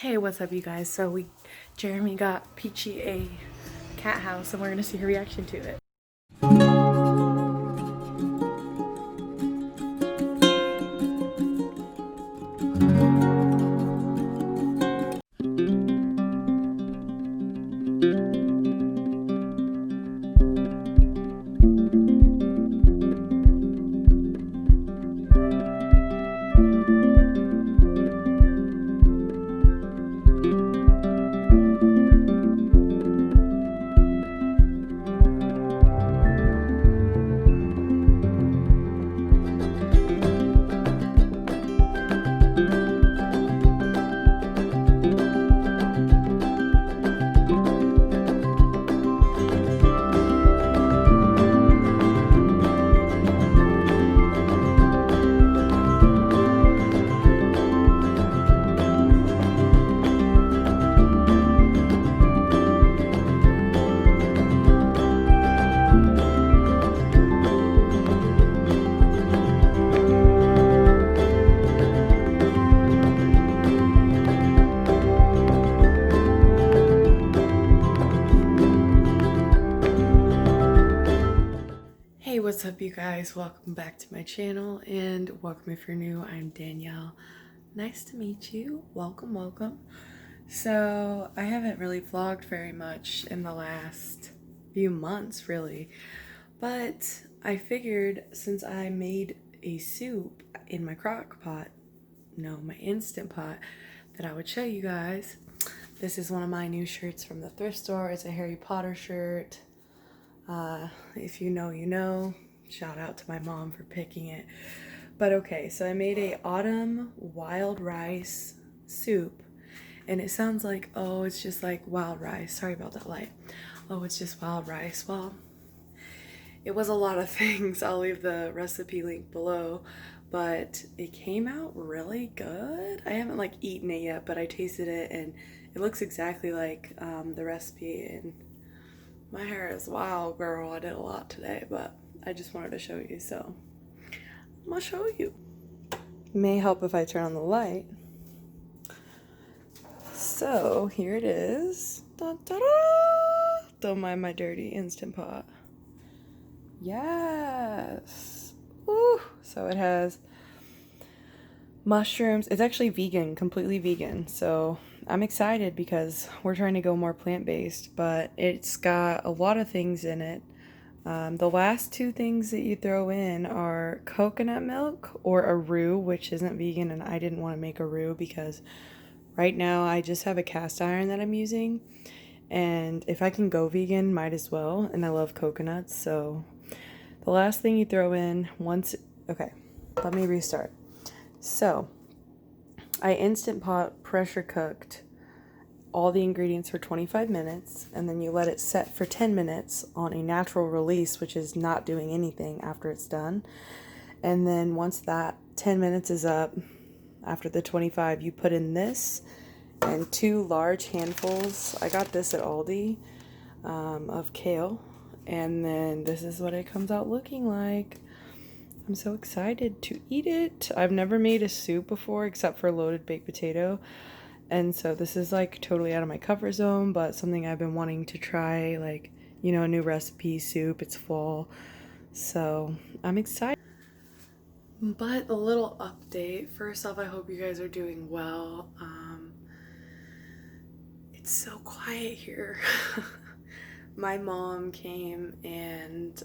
Hey, what's up, you guys? So Jeremy got Peachy a cat house, and we're gonna see her reaction to it. Hey, what's up, you guys? Welcome back to my channel, and welcome if you're new. I'm Danielle. Nice to meet you. Welcome. So I haven't really vlogged very much in the last few months, really, but I figured since I made a soup in my Crockpot, no, my Instant Pot, that I would show you guys. This is one of my new shirts from the thrift store. It's a Harry Potter shirt. If you know, you know. Shout out to my mom for picking it. But okay, so I made a autumn wild rice soup, and it sounds like, oh, it's just like wild rice. Sorry about that light. Oh, it's just wild rice. Well, it was a lot of things. I'll leave the recipe link below, but it came out really good. I haven't like eaten it yet, but I tasted it and it looks exactly like the recipe. And my hair is wild, girl. I did a lot today, but I just wanted to show you, so I'm gonna show you. May help if I turn on the light. So here it is. Da, da, da. Don't mind my dirty Instant Pot. Yes. Woo. So it has mushrooms. It's actually vegan, completely vegan. So I'm excited because we're trying to go more plant-based, but it's got a lot of things in it. The last two things that you throw in are coconut milk or a roux, which isn't vegan, and I didn't want to make a roux because right now I just have a cast iron that I'm using, and if I can go vegan, might as well, and I love coconuts. So the last thing you throw in okay, let me restart. So I Instant Pot pressure cooked all the ingredients for 25 minutes, and then you let it set for 10 minutes on a natural release, which is not doing anything after it's done. And then once that 10 minutes is up, after the 25, you put in this and 2 large handfuls. I got this at Aldi, of kale, and then this is what it comes out looking like. I'm so excited to eat it. I've never made a soup before except for loaded baked potato. And so this is like totally out of my comfort zone, but something I've been wanting to try, like, you know, a new recipe soup. It's fall. So I'm excited. But a little update. First off, I hope you guys are doing well. It's so quiet here. My mom came and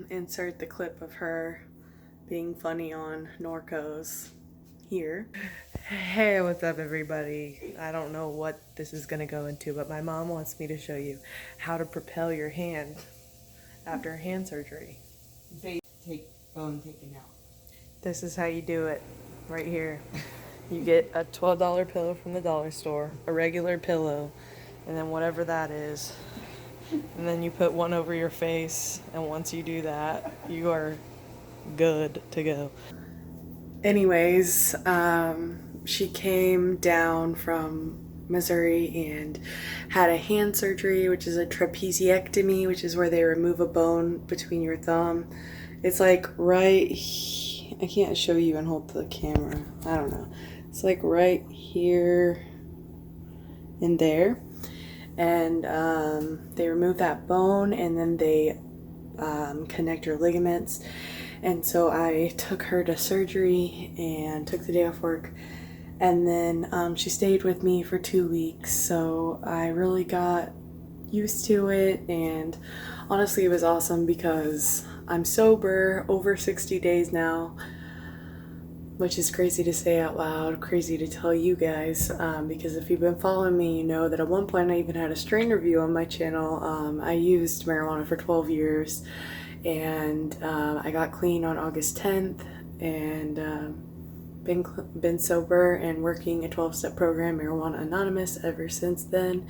insert the clip of her being funny on Norco's here. Hey, what's up, everybody? I don't know what this is gonna go into, but my mom wants me to show you how to propel your hand after hand surgery. Take bone taken out. This is how you do it right here. You get a $12 pillow from the dollar store, a regular pillow, and then whatever that is. And then you put one over your face, and once you do that, you are good to go. Anyways, she came down from Missouri and had a hand surgery, which is a trapeziectomy, which is where they remove a bone between your thumb. It's like right here. I can't show you and hold the camera. I don't know. It's like right here in there, and they remove that bone, and then they connect your ligaments. And so I took her to surgery and took the day off work, and then she stayed with me for 2 weeks, so I really got used to it. And honestly, it was awesome because I'm sober over 60 days now, which is crazy to say out loud, crazy to tell you guys, because if you've been following me, you know that at one point I even had a strain review on my channel. I used marijuana for 12 years, and I got clean on August 10th, and been sober and working a 12-step program, Marijuana Anonymous, ever since then.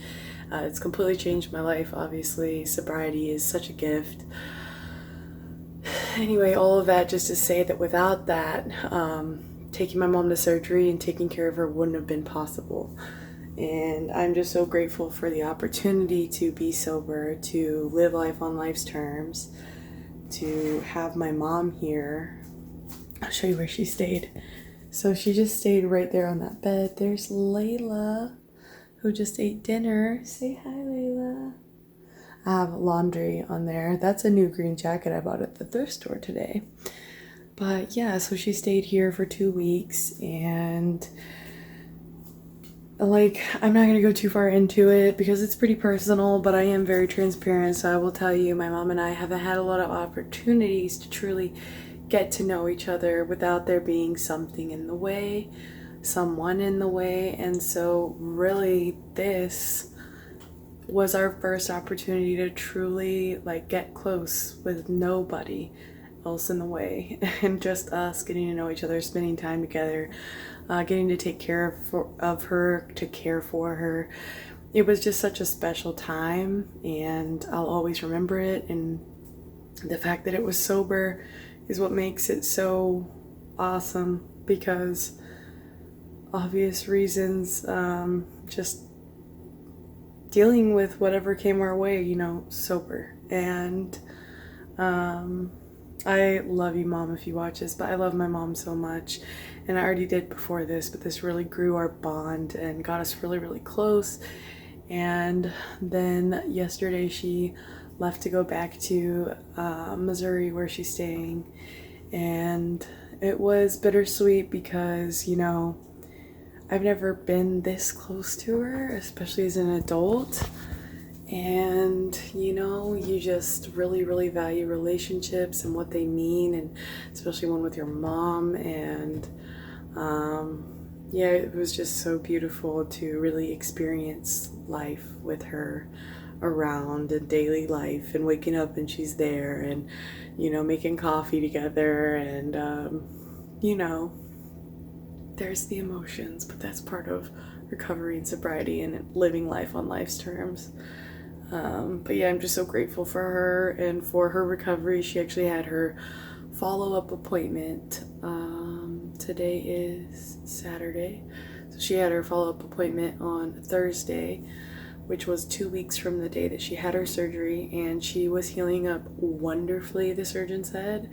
It's completely changed my life. Obviously, sobriety is such a gift. Anyway, all of that just to say that without that, taking my mom to surgery and taking care of her wouldn't have been possible. And I'm just so grateful for the opportunity to be sober, to live life on life's terms, to have my mom here. I'll show you where she stayed. So she just stayed right there on that bed. There's Layla, who just ate dinner. Say hi, Layla. I have laundry on there. That's a new green jacket I bought at the thrift store today. But yeah, so she stayed here for 2 weeks, and like, I'm not going to go too far into it because it's pretty personal, but I am very transparent. So I will tell you, my mom and I haven't had a lot of opportunities to truly get to know each other without there being something in the way, someone in the way. And so really this was our first opportunity to truly like get close with nobody else in the way, and just us getting to know each other, spending time together, getting to take care of her, to care for her. It was just such a special time, and I'll always remember it. And the fact that it was sober is what makes it so awesome, because obvious reasons, just dealing with whatever came our way, you know, sober. And I love you, Mom, if you watch this, but I love my mom so much, and I already did before this, but this really grew our bond and got us really, really close. And then yesterday she left to go back to Missouri, where she's staying, and it was bittersweet because, you know, I've never been this close to her, especially as an adult. And, you know, you just really, really value relationships and what they mean, and especially one with your mom. And yeah, it was just so beautiful to really experience life with her around, and daily life, and waking up and she's there, and, you know, making coffee together. And you know, there's the emotions, but that's part of recovery and sobriety and living life on life's terms. But yeah, I'm just so grateful for her and for her recovery. She actually had her follow-up appointment. Today is Saturday, so she had her follow-up appointment on Thursday, which was 2 weeks from the day that she had her surgery, and she was healing up wonderfully, the surgeon said.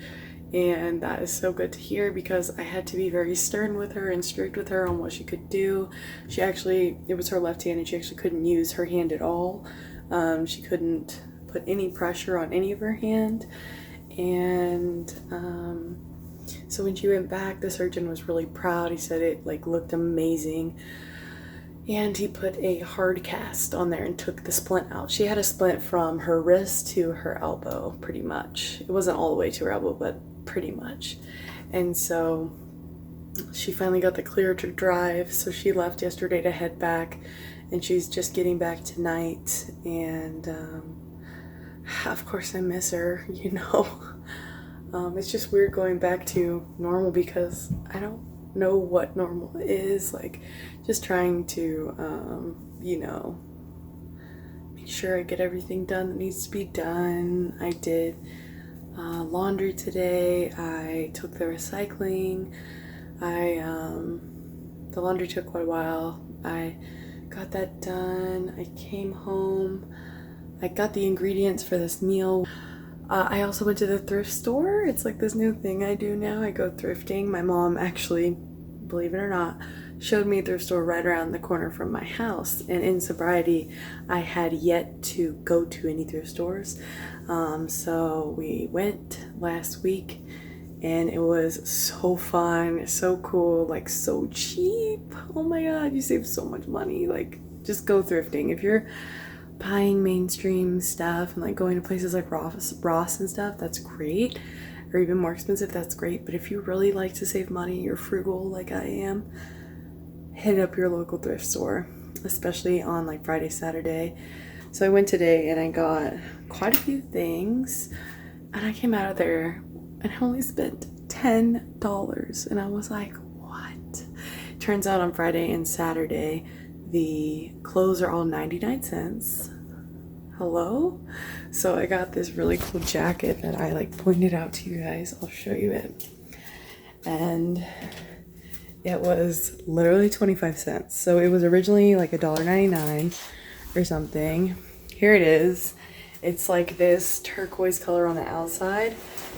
And that is so good to hear, because I had to be very stern with her and strict with her on what she could do. She actually, it was her left hand, and she actually couldn't use her hand at all. She couldn't put any pressure on any of her hand. And so when she went back, the surgeon was really proud. He said it like looked amazing. And he put a hard cast on there and took the splint out. She had a splint from her wrist to her elbow, pretty much. It wasn't all the way to her elbow, but pretty much. And so she finally got the clear to drive, so she left yesterday to head back, and she's just getting back tonight. And of course I miss her, you know. It's just weird going back to normal, because I don't know what normal is. Like, just trying to you know, make sure I get everything done that needs to be done. I did laundry today. I took the recycling. The laundry took quite a while. I got that done. I came home. I got the ingredients for this meal. I also went to the thrift store. It's like this new thing I do now. I go thrifting. My mom actually believe it or not, showed me a thrift store right around the corner from my house. And in sobriety, I had yet to go to any thrift stores. So we went last week, and it was so fun, so cool, like so cheap. Oh my god, you save so much money. Like, just go thrifting. If you're buying mainstream stuff and like going to places like Ross and stuff, that's great. Or even more expensive, that's great. But if you really like to save money, you're frugal like I am, hit up your local thrift store, especially on like Friday, Saturday. So I went today and I got quite a few things, and I came out of there and I only spent $10. And I was like, what? Turns out on Friday and Saturday, the clothes are all 99 cents. Hello? So I got this really cool jacket that I like pointed out to you guys. I'll show you it. And it was literally 25 cents. So it was originally like $1.99 or something. Here it is. It's like this turquoise color on the outside.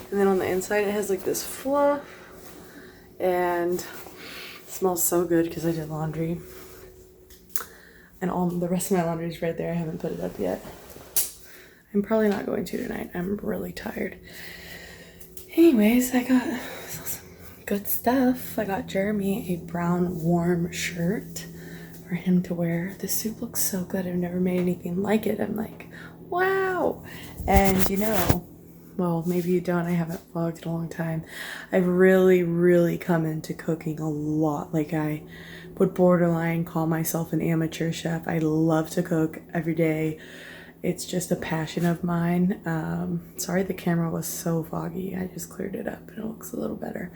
And then on the inside it has like this fluff. And it smells so good because I did laundry. And all the rest of my laundry is right there. I haven't put it up yet. I'm probably not going to tonight. I'm really tired. Anyways, I got some good stuff. I got Jeremy a brown warm shirt for him to wear. The suit looks so good. I've never made anything like it. I'm like, wow. And you know, well, maybe you don't. I haven't vlogged in a long time. I've really come into cooking a lot. Like, I would borderline call myself an amateur chef. I love to cook every day. It's just a passion of mine. Sorry the camera was so foggy. I just cleared it up and it looks a little better.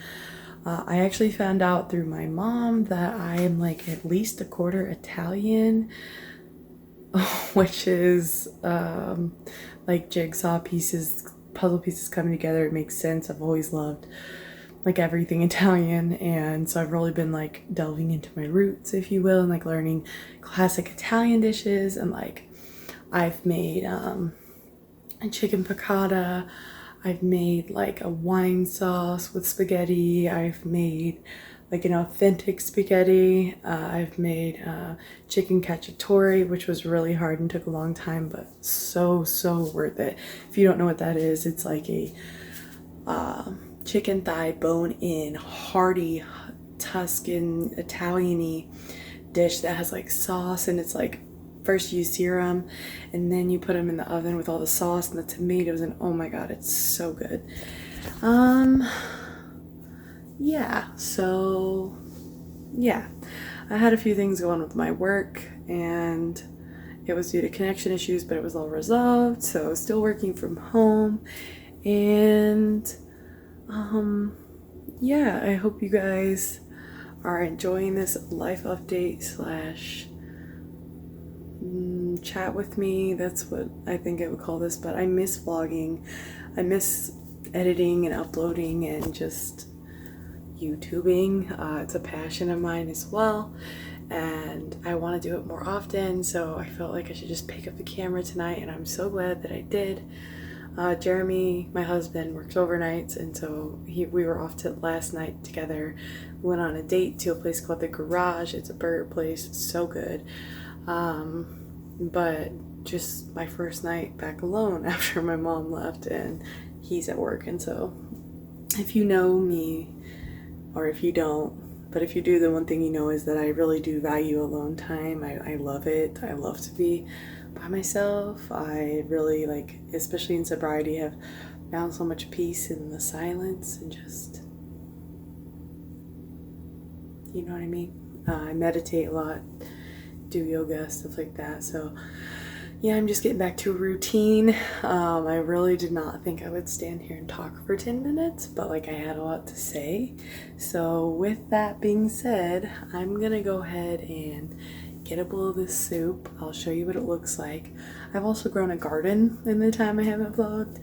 I actually found out through my mom that I am like at least a quarter Italian, which is like jigsaw pieces, puzzle pieces coming together. It makes sense. I've always loved like everything Italian, and so I've really been like delving into my roots, if you will, and like learning classic Italian dishes. And like, I've made a chicken piccata, I've made like a wine sauce with spaghetti, I've made like an authentic spaghetti, I've made chicken cacciatore, which was really hard and took a long time, but so worth it. If you don't know what that is, it's like a chicken thigh bone-in, hearty, Tuscan, Italian-y dish that has like sauce, and it's like, first you sear them and then you put them in the oven with all the sauce and the tomatoes, and oh my god, it's so good. Yeah, so yeah, I had a few things going with my work, and it was due to connection issues, but it was all resolved, so still working from home. And yeah, I hope you guys are enjoying this life update slash chat with me. That's what I think I would call this. But I miss vlogging. I miss editing and uploading and just YouTubing. It's a passion of mine as well, and I want to do it more often, so I felt like I should just pick up the camera tonight, and I'm so glad that I did. Jeremy, my husband, works overnights, and so we were off to last night together. We went on a date to a place called The Garage. It's a burger place. It's so good. But just my first night back alone after my mom left, and he's at work. And so if you know me, or if you don't, but if you do, the one thing you know is that I really do value alone time. I love it. I love to be by myself. I really, like, especially in sobriety, have found so much peace in the silence and just, you know what I mean? I meditate a lot, do yoga, stuff like that. So yeah, I'm just getting back to a routine. I really did not think I would stand here and talk for 10 minutes, but like, I had a lot to say. So with that being said, I'm gonna go ahead and get a bowl of this soup. I'll show you what it looks like. I've also grown a garden in the time I haven't vlogged.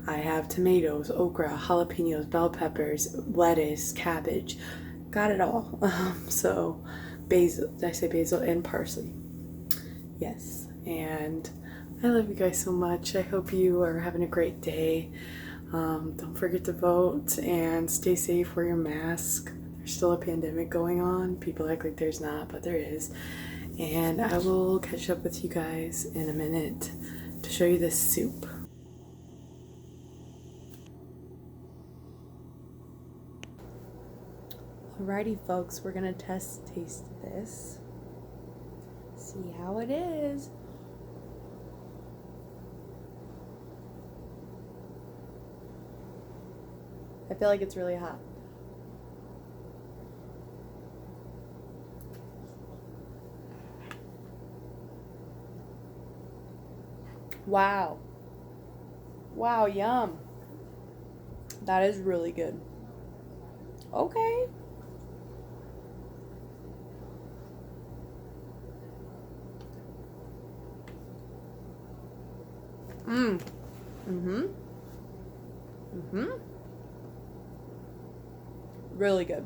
I have tomatoes, okra, jalapenos, bell peppers, lettuce, cabbage, got it all. So basil, did I say basil? And parsley. Yes. And I love you guys so much. I hope you are having a great day. Don't forget to vote and stay safe, wear your mask. There's still a pandemic going on. People act like there's not, but there is. And I will catch up with you guys in a minute to show you this soup. Alrighty folks, we're gonna taste this. See how it is. I feel like it's really hot. Wow. Wow, yum. That is really good. Okay. Really good.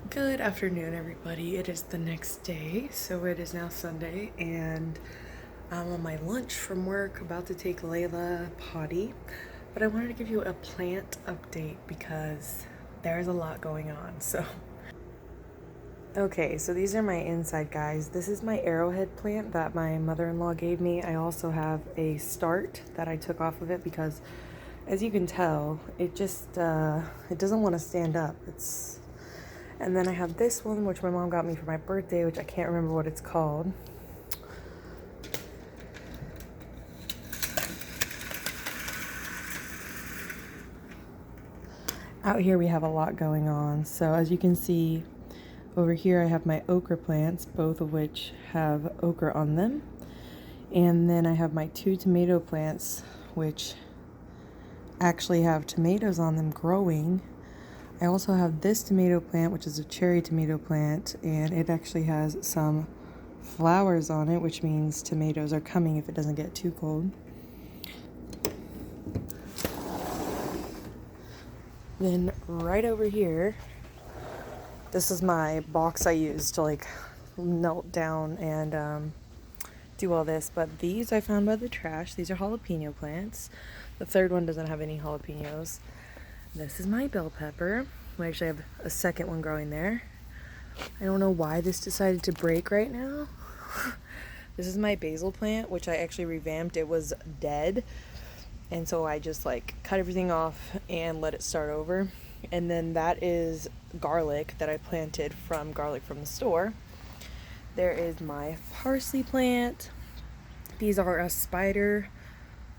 Good afternoon, everybody. It is the next day, so it is now Sunday, and I'm on my lunch from work, about to take Layla potty, but I wanted to give you a plant update because there's a lot going on. Okay, so these are my inside guys. This is my arrowhead plant that my mother-in-law gave me. I also have a start that I took off of it because, as you can tell, it just it doesn't want to stand up. And then I have this one, which my mom got me for my birthday, which I can't remember what it's called. Out here we have a lot going on. So as you can see, over here I have my okra plants, both of which have okra on them. And then I have my 2 tomato plants, which actually have tomatoes on them growing. I also have this tomato plant, which is a cherry tomato plant, and it actually has some flowers on it, which means tomatoes are coming if it doesn't get too cold. Then right over here, this is my box I use to like melt down and do all this, but these I found by the trash. These are jalapeno plants. The third one doesn't have any jalapenos. This is my bell pepper. We actually have a second one growing there. I don't know why this decided to break right now. This is my basil plant, which I actually revamped. It was dead, and so I just like cut everything off and let it start over. And then that is garlic that I planted from garlic from the store. There is my parsley plant. These are a spider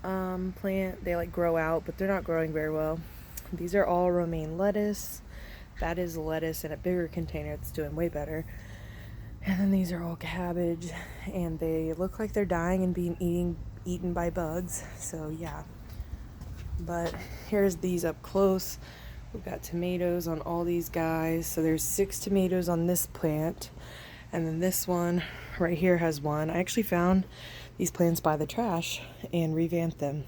plant. They like grow out, but they're not growing very well. These are all romaine lettuce. That is lettuce in a bigger container. It's doing way better. And then these are all cabbage, and they look like they're dying and being eaten by bugs. So yeah. But here's these up close. We've got tomatoes on all these guys. So there's 6 tomatoes on this plant. And then this one right here has 1. I actually found these plants by the trash and revamped them.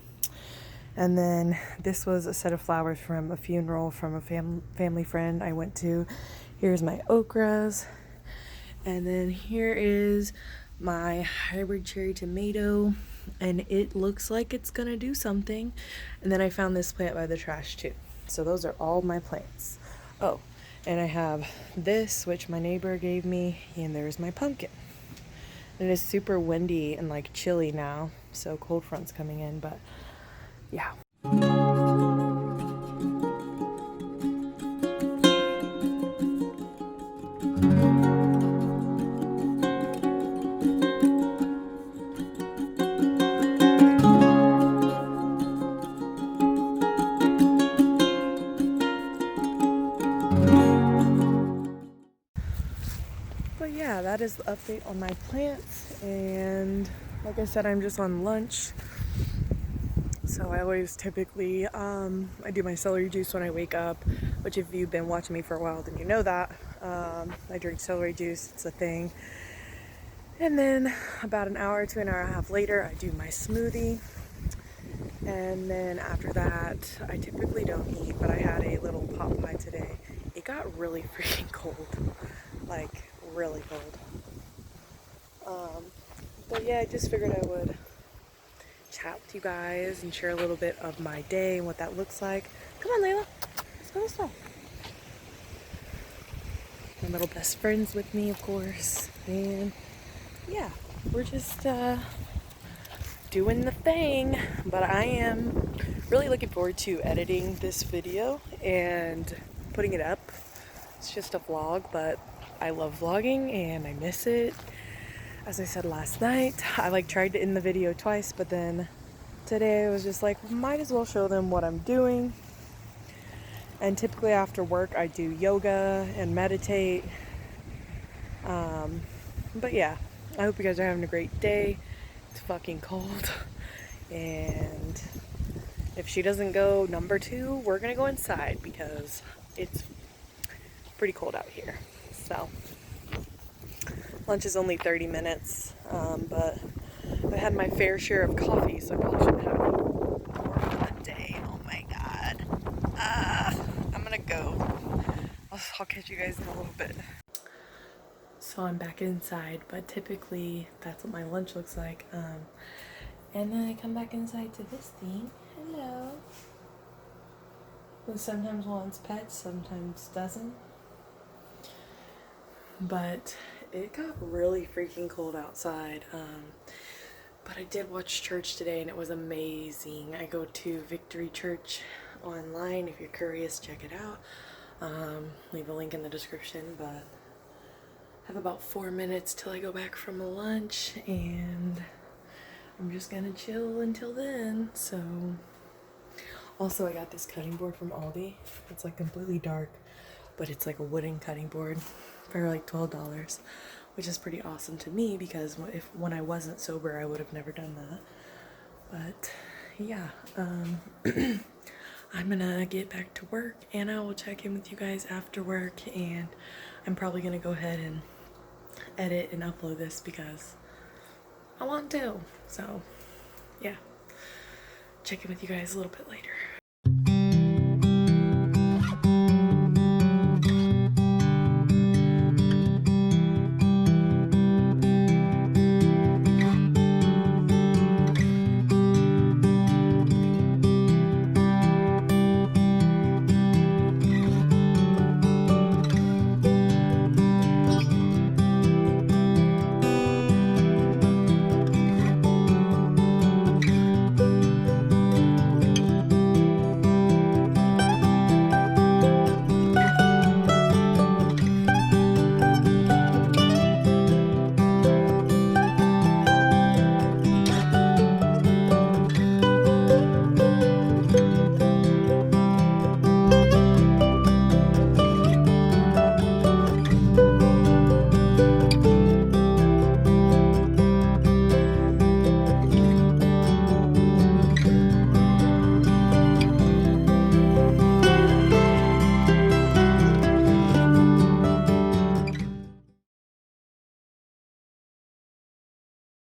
And then this was a set of flowers from a funeral from a family friend I went to. Here's my okras. And then here is my hybrid cherry tomato. And it looks like it's gonna do something. And then I found this plant by the trash too. So those are all my plants. Oh, and I have this, which my neighbor gave me. And there's my pumpkin. It is super windy and like chilly now. So cold front's coming in, but yeah. But yeah, that that is the update on my plants. And like I said, I'm just on lunch. So I always typically, I do my celery juice when I wake up, which if you've been watching me for a while, then you know that. I drink celery juice, it's a thing. And then about an hour to an hour and a half later, I do my smoothie. And then after that, I typically don't eat, but I had a little pot pie today. It got really freaking cold, like really cold. But yeah, I just figured I would chat with you guys and share a little bit of my day and what that looks like. Come on, Layla, let's go this way. My little best friend's with me, of course, and yeah, we're just doing the thing. But I am really looking forward to editing this video and putting it up. It's just a vlog, but I love vlogging and I miss it. As I said last night, I tried to end the video twice, but then today I was just like, might as well show them what I'm doing. And typically after work I do yoga and meditate. But yeah, I hope you guys are having a great day. It's fucking cold. And if she doesn't go number 2, we're gonna go inside because it's pretty cold out here. So lunch is only 30 minutes, but I had my fair share of coffee, so I probably shouldn't have more for the day. Oh my god. I'm gonna go. I'll catch you guys in a little bit. So I'm back inside, but typically that's what my lunch looks like. And then I come back inside to this thing. Hello. Who sometimes wants pets, sometimes doesn't. But it got really freaking cold outside. But I did watch church today and it was amazing. I go to Victory Church online. If you're curious, check it out. Leave a link in the description. But I have about 4 minutes till I go back from lunch, and I'm just gonna chill until then. So also I got this cutting board from Aldi. It's like completely dark, but it's like a wooden cutting board for like $12, which is pretty awesome to me because when I wasn't sober I would have never done that. But yeah, I'm gonna get back to work and I will check in with you guys after work, and I'm probably gonna go ahead and edit and upload this because I want to. So yeah, check in with you guys a little bit later.